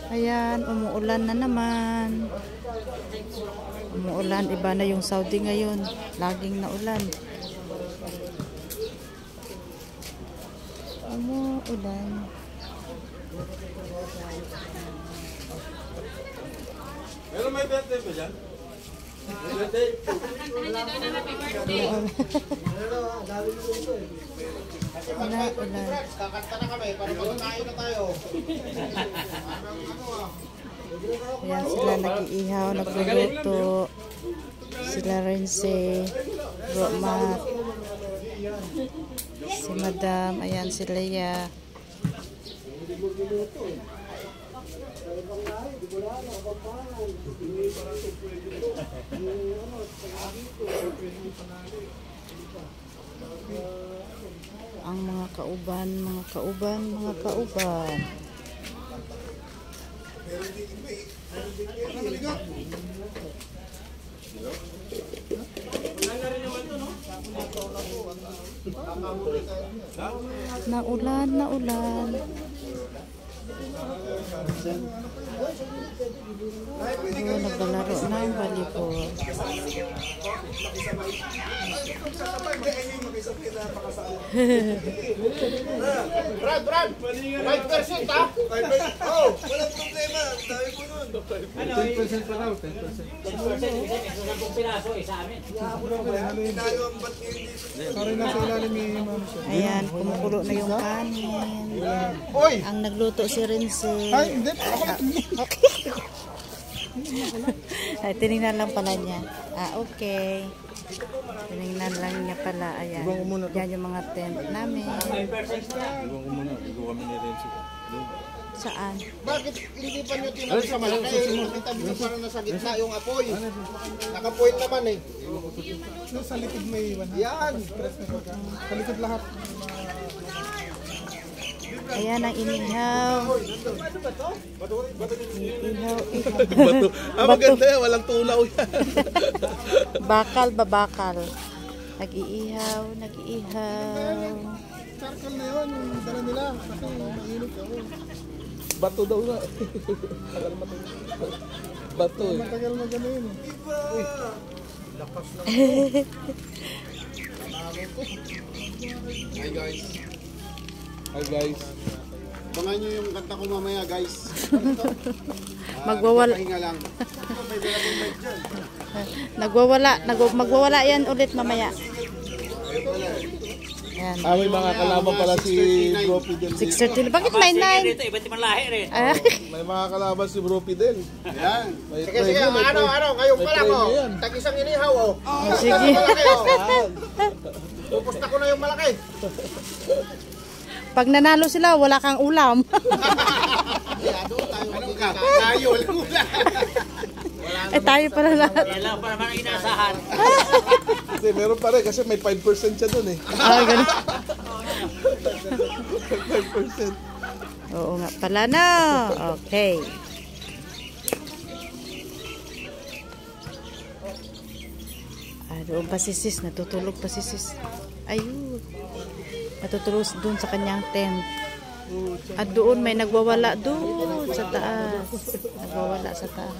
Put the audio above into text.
Ayan, umuulan na naman. Umuulan, iba na yung Saudi ngayon. Laging naulan. Umuulan. Meron may birthday ba dyan? May birthday? Kakanta na kami para magkain na tayo. Ayan sila nag-iihaw, nagluluto. Sila rin si Romat. Si Madam. Ayan si Leia. Ang mga kauban. Naulan. Naglalaro ng volleyball. Brad! 5% ha? Oh, walang problema. Dami po nun. 10% pa raw, 10%. 10% piraso sa amin. Tayo ang ba't ngayon dito? Sorry na sa ilalim ni Ma'am. Ayan, kumukulo na yung kanin. Oy! Ang nagluto si Rinse. Ay, hindi. Ay, tinignan lang pala niya. Okay. Tinignan lang niya pala. Ayan. Yan yung mga tent namin. Iwan ko muna. Iwan kami ni Renzi. Saan? Bakit hindi pa nyo tinapos sa malaki? Nakita mo parang nasa gitna yung apoy. Nakapoil naman eh. Sa likod may iwan. Yan! Sa likod lahat. Ayan ang inihaw. Inihaw. Bato. Maganda yan. Walang tulaw yan. Bakal. Nag-iihaw. Circle na yun. Yung dala nila. Kasi mainit ako. Bato daw na. Tagal matagal. Bato eh. Matagal magano yun eh. Uy. Lakas lang. Hi guys. Abangan nyo yung kanta ko mamaya guys. Pahinga lang. Magwawala yan ulit mamaya. Ayan. May mga kalaban pala si Bro Fidel. 6:30. Bakit may 9? Iba't ibang lahi rin. May mga kalaban si Bro Fidel. Yan. May Sige, ano, ngayon pa lang oh. Tag-isang inihaw oh. Sige. Pupusta ko na yung malaki. Pag nanalo sila, wala kang ulam. Anong ka? Tayo, walang ulam. Tayo pala lahat. Yan lang para naman inaasahan. Hindi, meron pa rin kasi may 5% siya dun eh. Ganun. 5%. Oo nga pala na. Okay. Doon pa si sis. Natutulog pa si sis. Ayun. Natutulog doon sa kanyang tent. At doon may nagwawala doon sa taas. Nagwawala sa taas.